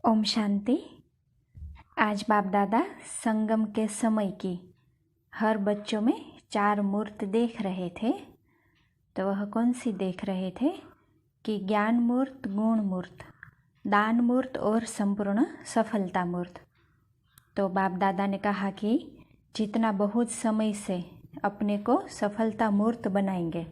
ओम शांति। आज बाप दादा संगम के समय की हर बच्चों में 4 मूर्त देख रहे थे। तो वह कौन सी देख रहे थे कि ज्ञान मूर्त, गुण मूर्त, दान मूर्त और संपूर्ण सफलता मूर्त। तो बाप दादा ने कहा कि जितना बहुत समय से अपने को सफलता मूर्त बनाएंगे,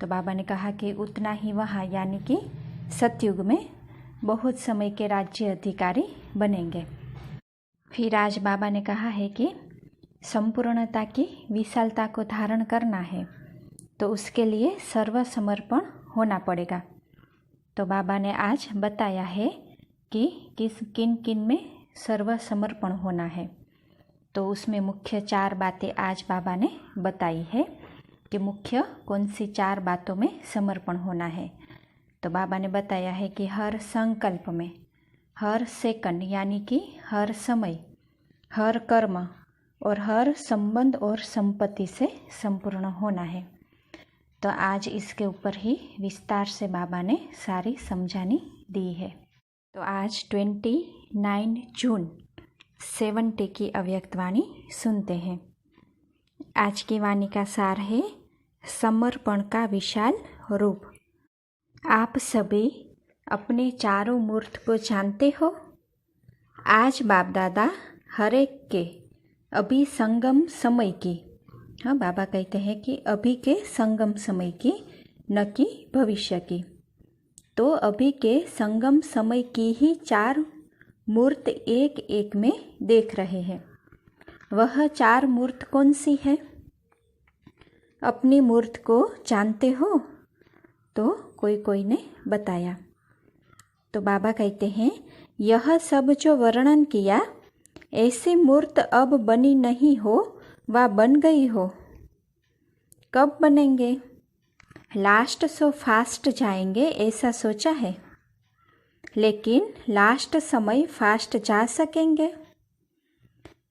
तो बाबा ने कहा कि उतना ही वहाँ यानी कि सतयुग में बहुत समय के राज्य अधिकारी बनेंगे। फिर आज बाबा ने कहा है कि संपूर्णता की विशालता को धारण करना है, तो उसके लिए सर्वसमर्पण होना पड़ेगा। तो बाबा ने आज बताया है कि किन किन में सर्वसमर्पण होना है। तो उसमें मुख्य 4 बातें आज बाबा ने बताई है कि मुख्य कौन सी 4 बातों में समर्पण होना है। तो बाबा ने बताया है कि हर संकल्प में, हर सेकंड यानी कि हर समय, हर कर्म और हर संबंध और संपत्ति से संपूर्ण होना है। तो आज इसके ऊपर ही विस्तार से बाबा ने सारी समझानी दी है। तो आज 29 जून 70 की अव्यक्त वाणी सुनते हैं। आज की वाणी का सार है समर्पण का विशाल रूप। आप सभी अपने चारों मूर्त को जानते हो। आज बाप दादा हर एक के अभी संगम समय की, बाबा कहते हैं कि अभी के संगम समय की, न कि भविष्य की। तो अभी के संगम समय की ही 4 मूर्त एक एक में देख रहे हैं। वह 4 मूर्त कौन सी है? अपनी मूर्त को जानते हो? तो कोई ने बताया। तो बाबा कहते हैं यह सब जो वर्णन किया, ऐसी मूर्त अब बनी नहीं हो व बन गई हो। कब बनेंगे? लास्ट सो फास्ट जाएंगे ऐसा सोचा है, लेकिन लास्ट समय फास्ट जा सकेंगे।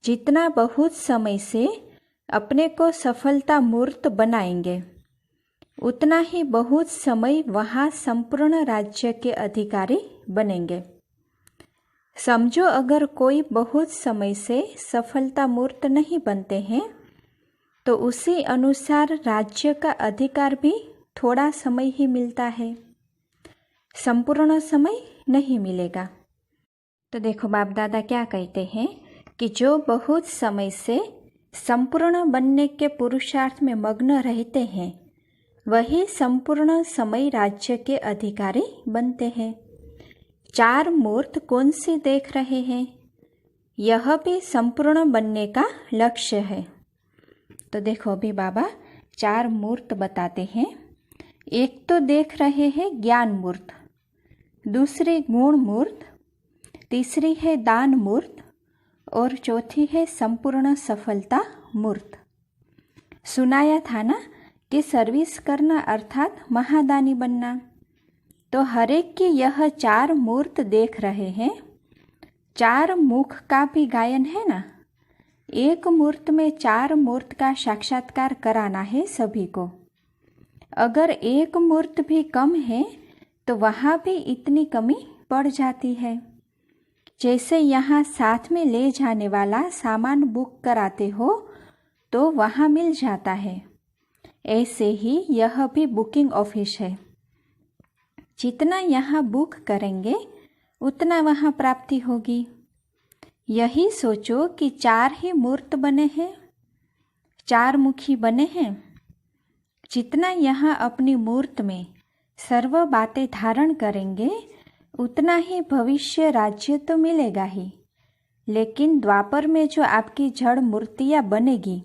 जितना बहुत समय से अपने को सफलता मूर्त बनाएंगे, उतना ही बहुत समय वहाँ संपूर्ण राज्य के अधिकारी बनेंगे। समझो अगर कोई बहुत समय से सफलता मूर्त नहीं बनते हैं, तो उसी अनुसार राज्य का अधिकार भी थोड़ा समय ही मिलता है, संपूर्ण समय नहीं मिलेगा। तो देखो बाप दादा क्या कहते हैं कि जो बहुत समय से संपूर्ण बनने के पुरुषार्थ में मग्न रहते हैं, वही संपूर्ण समय राज्य के अधिकारी बनते हैं। 4 मूर्त कौन सी देख रहे हैं? यह भी संपूर्ण बनने का लक्ष्य है। तो देखो अभी बाबा 4 मूर्त बताते हैं। एक तो देख रहे हैं ज्ञान मूर्त, दूसरी गुण मूर्त, तीसरी है दान मूर्त और चौथी है संपूर्ण सफलता मूर्त। सुनाया था ना कि सर्विस करना अर्थात महादानी बनना। तो हर एक की यह 4 मूर्त देख रहे हैं। 4 मुख का भी गायन है ना। एक मूर्त में 4 मूर्त का साक्षात्कार कराना है सभी को। अगर एक मूर्त भी कम है तो वहाँ भी इतनी कमी पड़ जाती है। जैसे यहाँ साथ में ले जाने वाला सामान बुक कराते हो तो वहाँ मिल जाता है, ऐसे ही यह भी बुकिंग ऑफिस है। जितना यहाँ बुक करेंगे उतना वहाँ प्राप्ति होगी। यही सोचो कि 4 ही मूर्त बने हैं, 4 मुखी बने हैं। जितना यहाँ अपनी मूर्त में सर्व बातें धारण करेंगे, उतना ही भविष्य राज्य तो मिलेगा ही, लेकिन द्वापर में जो आपकी जड़ मूर्तियाँ बनेगी,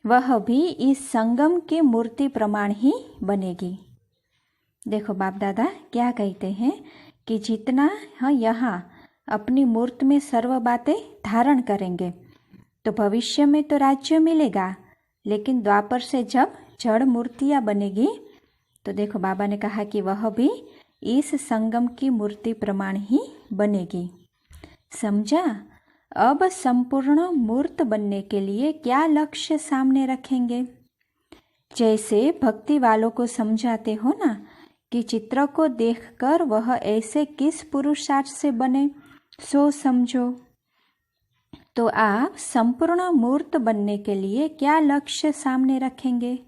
वह भी इस संगम की मूर्ति प्रमाण ही बनेगी। देखो बाप दादा क्या कहते हैं कि जितना यहाँ अपनी मूर्त में सर्व बातें धारण करेंगे, तो भविष्य में तो राज्य मिलेगा, लेकिन द्वापर से जब जड़ मूर्तियाँ बनेगी, तो देखो बाबा ने कहा कि वह भी इस संगम की मूर्ति प्रमाण ही बनेगी। समझा? अब संपूर्ण मूर्त बनने के लिए क्या लक्ष्य सामने रखेंगे? जैसे भक्ति वालों को समझाते हो ना कि चित्र को देखकर वह ऐसे किस पुरुषार्थ से बने सो समझो। तो आप संपूर्ण मूर्त बनने के लिए क्या लक्ष्य सामने रखेंगे?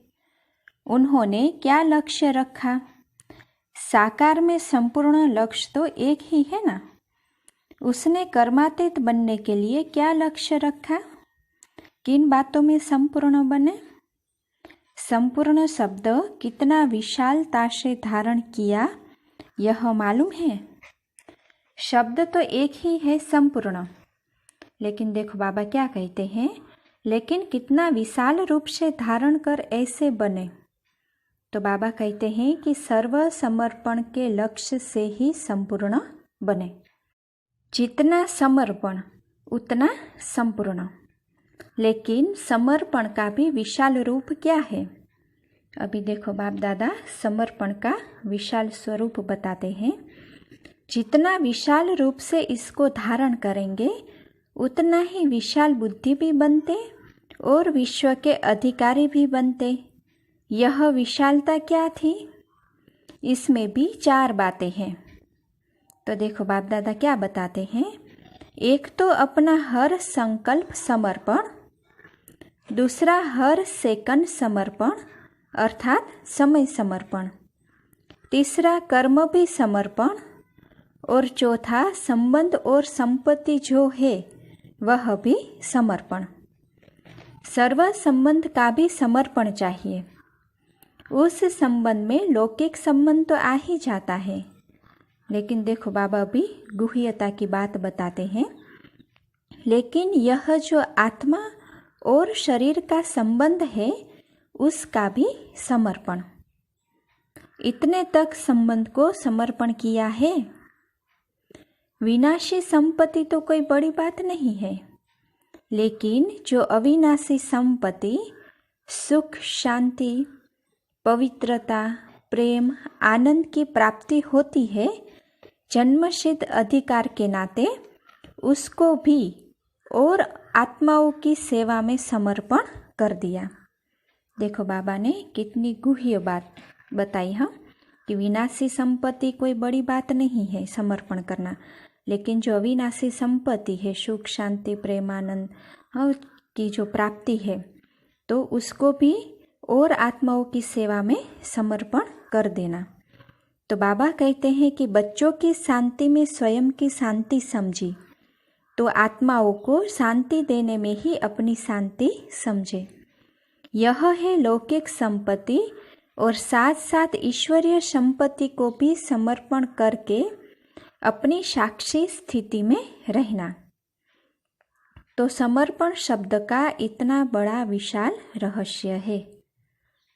उन्होंने क्या लक्ष्य रखा? साकार में संपूर्ण लक्ष्य तो एक ही है ना। उसने कर्मातीत बनने के लिए क्या लक्ष्य रखा? किन बातों में संपूर्ण बने? संपूर्ण शब्द कितना विशालता से धारण किया यह मालूम है। शब्द तो एक ही है संपूर्ण, लेकिन देखो बाबा क्या कहते हैं, लेकिन कितना विशाल रूप से धारण कर ऐसे बने। तो बाबा कहते हैं कि सर्व समर्पण के लक्ष्य से ही संपूर्ण बने। जितना समर्पण उतना संपूर्ण। लेकिन समर्पण का भी विशाल रूप क्या है? अभी देखो बाप दादा समर्पण का विशाल स्वरूप बताते हैं। जितना विशाल रूप से इसको धारण करेंगे उतना ही विशाल बुद्धि भी बनते और विश्व के अधिकारी भी बनते। यह विशालता क्या थी? इसमें भी 4 बातें हैं। तो देखो बाप दादा क्या बताते हैं। एक तो अपना हर संकल्प समर्पण, दूसरा हर सेकंड समर्पण अर्थात समय समर्पण, तीसरा कर्म भी समर्पण, और चौथा संबंध और संपत्ति जो है वह भी समर्पण। सर्व संबंध का भी समर्पण चाहिए। उस संबंध में लौकिक संबंध तो आ ही जाता है, लेकिन देखो बाबा अभी गुह्यता की बात बताते हैं। लेकिन यह जो आत्मा और शरीर का संबंध है उसका भी समर्पण। इतने तक संबंध को समर्पण किया है। विनाशी संपत्ति तो कोई बड़ी बात नहीं है, लेकिन जो अविनाशी संपत्ति सुख, शांति, पवित्रता, प्रेम, आनंद की प्राप्ति होती है जन्मसिद्ध अधिकार के नाते, उसको भी और आत्माओं की सेवा में समर्पण कर दिया। देखो बाबा ने कितनी गुह्य बात बताई हम कि विनाशी संपत्ति कोई बड़ी बात नहीं है समर्पण करना, लेकिन जो अविनाशी संपत्ति है सुख, शांति, प्रेम, आनंद की जो प्राप्ति है तो उसको भी और आत्माओं की सेवा में समर्पण कर देना। तो बाबा कहते हैं कि बच्चों की शांति में स्वयं की शांति समझी तो आत्माओं को शांति देने में ही अपनी शांति समझे। यह है लौकिक संपत्ति और साथ साथ ईश्वरीय संपत्ति को भी समर्पण करके अपनी साक्षी स्थिति में रहना। तो समर्पण शब्द का इतना बड़ा विशाल रहस्य है।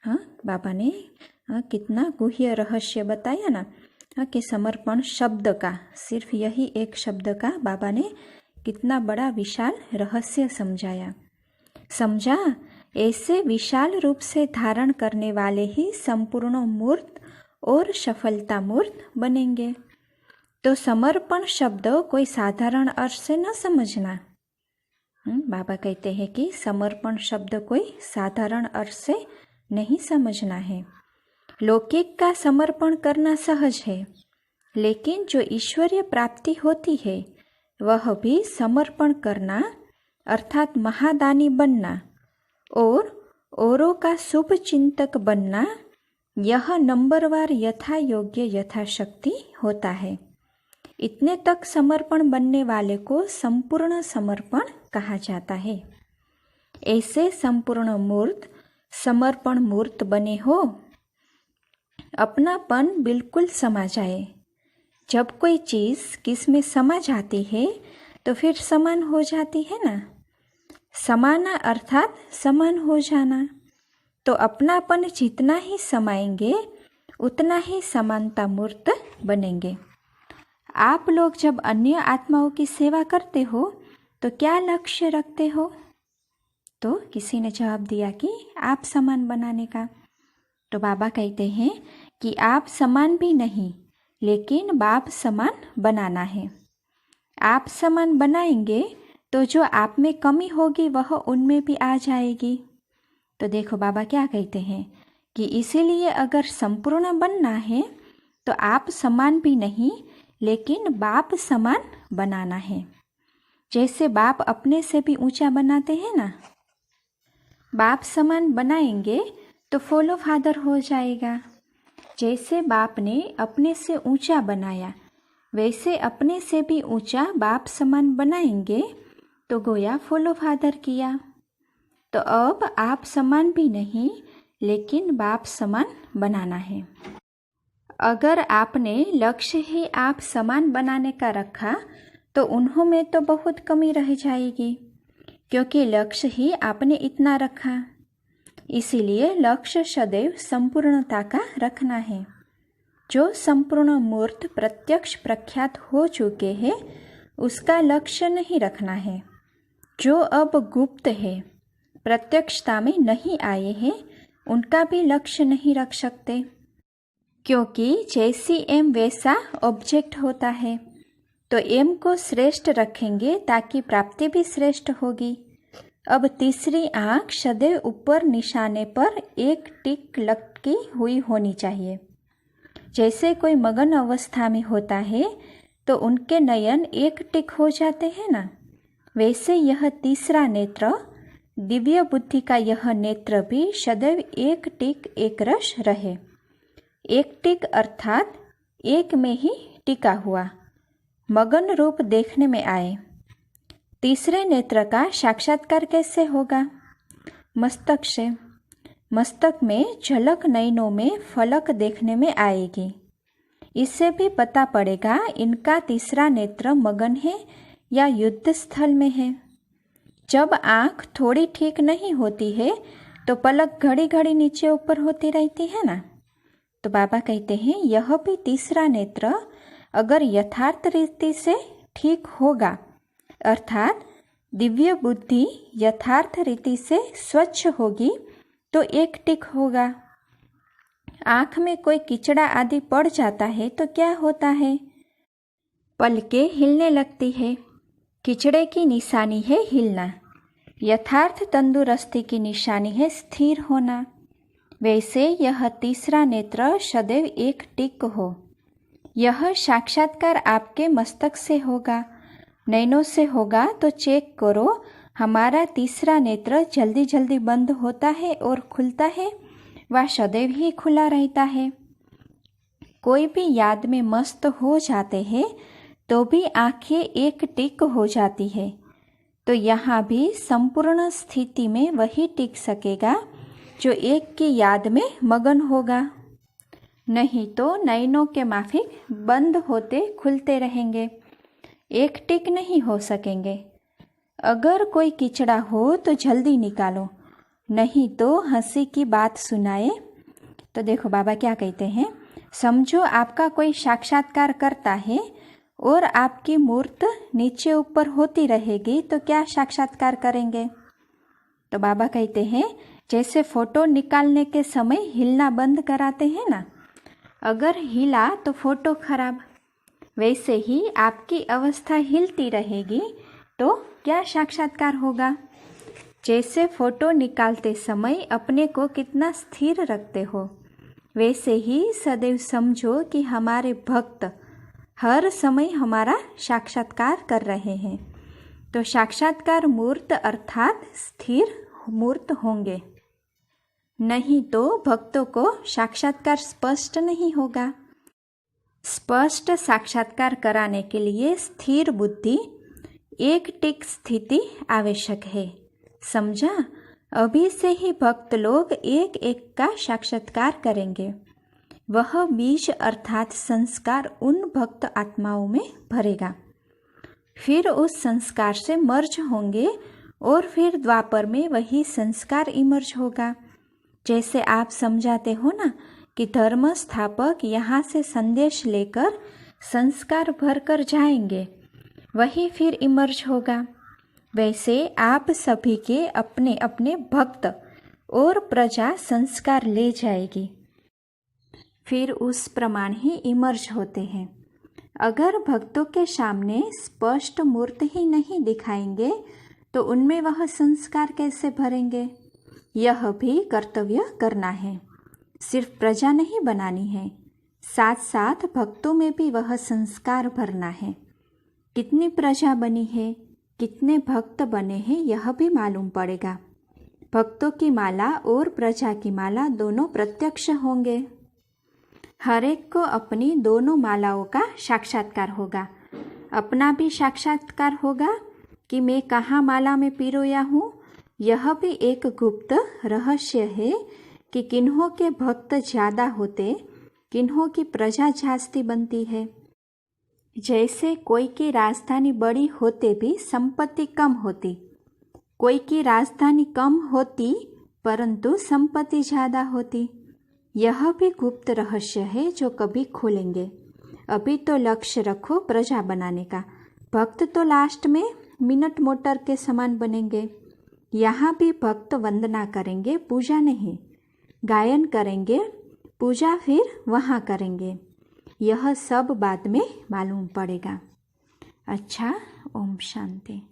हाँ, बाबा ने कितना गुह्य रहस्य बताया ना कि समर्पण शब्द का, सिर्फ यही एक शब्द का बाबा ने कितना बड़ा विशाल रहस्य समझा। ऐसे विशाल रूप से धारण करने वाले ही संपूर्ण मूर्त और सफलता मूर्त बनेंगे। तो समर्पण शब्द कोई साधारण अर्थ से न समझना। बाबा कहते हैं कि समर्पण शब्द कोई साधारण अर्थ से नहीं समझना है। लौकिक का समर्पण करना सहज है, लेकिन जो ईश्वरीय प्राप्ति होती है वह भी समर्पण करना अर्थात महादानी बनना और औरों का शुभ चिंतक बनना, यह नंबरवार यथा योग्य यथाशक्ति होता है। इतने तक समर्पण बनने वाले को संपूर्ण समर्पण कहा जाता है। ऐसे संपूर्ण मूर्त समर्पण मूर्त बने हो, अपनापन बिल्कुल समा जाए। जब कोई चीज़ किस में समा जाती है तो फिर समान हो जाती है ना। समाना अर्थात समान हो जाना। तो अपनापन जितना ही समाएंगे उतना ही समानता मूर्त बनेंगे। आप लोग जब अन्य आत्माओं की सेवा करते हो तो क्या लक्ष्य रखते हो? तो किसी ने जवाब दिया कि आप समान बनाने का। तो बाबा कहते हैं कि आप समान भी नहीं, लेकिन बाप समान बनाना है। आप समान बनाएंगे तो जो आप में कमी होगी वह उनमें भी आ जाएगी। तो देखो बाबा क्या कहते हैं कि इसीलिए अगर संपूर्ण बनना है तो आप समान भी नहीं, लेकिन बाप समान बनाना है। जैसे बाप अपने से भी ऊंचा बनाते हैं ना, बाप समान बनाएंगे तो फॉलो फादर हो जाएगा। जैसे बाप ने अपने से ऊंचा बनाया, वैसे अपने से भी ऊंचा बाप समान बनाएंगे तो गोया फॉलो फादर किया। तो अब आप समान भी नहीं, लेकिन बाप समान बनाना है। अगर आपने लक्ष्य ही आप समान बनाने का रखा तो उन्हों में तो बहुत कमी रह जाएगी, क्योंकि लक्ष्य ही आपने इतना रखा। इसीलिए लक्ष्य सदैव संपूर्णता का रखना है। जो संपूर्ण मूर्त प्रत्यक्ष प्रख्यात हो चुके हैं उसका लक्ष्य नहीं रखना है। जो अब गुप्त है, प्रत्यक्षता में नहीं आए हैं, उनका भी लक्ष्य नहीं रख सकते, क्योंकि जैसी एम वैसा ऑब्जेक्ट होता है। तो एम को श्रेष्ठ रखेंगे ताकि प्राप्ति भी श्रेष्ठ होगी। अब तीसरी आँख सदैव ऊपर निशाने पर एक टिक लटकी हुई होनी चाहिए। जैसे कोई मगन अवस्था में होता है तो उनके नयन एक टिक हो जाते हैं ना, वैसे यह तीसरा नेत्र, दिव्य बुद्धि का यह नेत्र भी सदैव एक टिक एक रस रहे। एक टिक अर्थात एक में ही टिका हुआ, मगन रूप देखने में आए। तीसरे नेत्र का साक्षात्कार कैसे होगा? मस्तक से। मस्तक में झलक नयनों में फलक देखने में आएगी। इससे भी पता पड़ेगा इनका तीसरा नेत्र मगन है या युद्ध स्थल में है। जब आँख थोड़ी ठीक नहीं होती है तो पलक घड़ी घड़ी नीचे ऊपर होती रहती है ना। तो बाबा कहते हैं यह भी तीसरा नेत्र अगर यथार्थ रीति से ठीक होगा, अर्थात दिव्य बुद्धि यथार्थ रीति से स्वच्छ होगी तो एक टिक होगा। आँख में कोई कीचड़ा आदि पड़ जाता है तो क्या होता है? पलकें हिलने लगती है। कीचड़े की निशानी है हिलना। यथार्थ तंदुरुस्ती की निशानी है स्थिर होना। वैसे यह तीसरा नेत्र सदैव एक टिक हो। यह साक्षात्कार आपके मस्तक से होगा, नयनों से होगा तो चेक करो हमारा तीसरा नेत्र जल्दी जल्दी बंद होता है और खुलता है, वह सदैव ही खुला रहता है। कोई भी याद में मस्त हो जाते हैं तो भी आंखें एक टिक हो जाती है। तो यहाँ भी संपूर्ण स्थिति में वही टिक सकेगा जो एक की याद में मगन होगा, नहीं तो नयनों के माफिक बंद होते खुलते रहेंगे, एक टिक नहीं हो सकेंगे। अगर कोई कीचड़ा हो तो जल्दी निकालो, नहीं तो हंसी की बात सुनाए। तो देखो बाबा क्या कहते हैं, समझो आपका कोई साक्षात्कार करता है और आपकी मूर्त नीचे ऊपर होती रहेगी तो क्या साक्षात्कार करेंगे? तो बाबा कहते हैं जैसे फोटो निकालने के समय हिलना बंद कराते हैं ना, अगर हिला तो फोटो खराब, वैसे ही आपकी अवस्था हिलती रहेगी तो क्या साक्षात्कार होगा? जैसे फोटो निकालते समय अपने को कितना स्थिर रखते हो, वैसे ही सदैव समझो कि हमारे भक्त हर समय हमारा साक्षात्कार कर रहे हैं। तो साक्षात्कार मूर्त अर्थात स्थिर मूर्त होंगे, नहीं तो भक्तों को साक्षात्कार स्पष्ट नहीं होगा। स्पष्ट साक्षात्कार कराने के लिए स्थिर बुद्धि, एक टिक स्थिति आवश्यक है। समझा? अभी से ही भक्त लोग एक एक का साक्षात्कार करेंगे। वह बीज अर्थात संस्कार उन भक्त आत्माओं में भरेगा, फिर उस संस्कार से मर्ज होंगे और फिर द्वापर में वही संस्कार इमर्ज होगा। जैसे आप समझाते हो ना कि धर्म स्थापक यहाँ से संदेश लेकर संस्कार भरकर जाएंगे, वही फिर इमर्ज होगा। वैसे आप सभी के अपने अपने भक्त और प्रजा संस्कार ले जाएगी, फिर उस प्रमाण ही इमर्ज होते हैं। अगर भक्तों के सामने स्पष्ट मूर्त ही नहीं दिखाएंगे तो उनमें वह संस्कार कैसे भरेंगे? यह भी कर्तव्य करना है। सिर्फ प्रजा नहीं बनानी है, साथ साथ भक्तों में भी वह संस्कार भरना है। कितनी प्रजा बनी है, कितने भक्त बने हैं, यह भी मालूम पड़ेगा। भक्तों की माला और प्रजा की माला दोनों प्रत्यक्ष होंगे। हर एक को अपनी दोनों मालाओं का साक्षात्कार होगा। अपना भी साक्षात्कार होगा कि मैं कहाँ माला में पिरोया हूँ। यह भी एक गुप्त रहस्य है कि किन्हों के भक्त ज़्यादा होते, किन्हों की प्रजा जास्ती बनती है। जैसे कोई की राजधानी बड़ी होते भी संपत्ति कम होती, कोई की राजधानी कम होती परंतु संपत्ति ज़्यादा होती। यह भी गुप्त रहस्य है जो कभी खोलेंगे। अभी तो लक्ष्य रखो प्रजा बनाने का। भक्त तो लास्ट में मिनट मोटर के समान बनेंगे। यहाँ भी भक्त वंदना करेंगे, पूजा नहीं। गायन करेंगे, पूजा फिर वहाँ करेंगे। यह सब बाद में मालूम पड़ेगा। अच्छा, ओम शांति।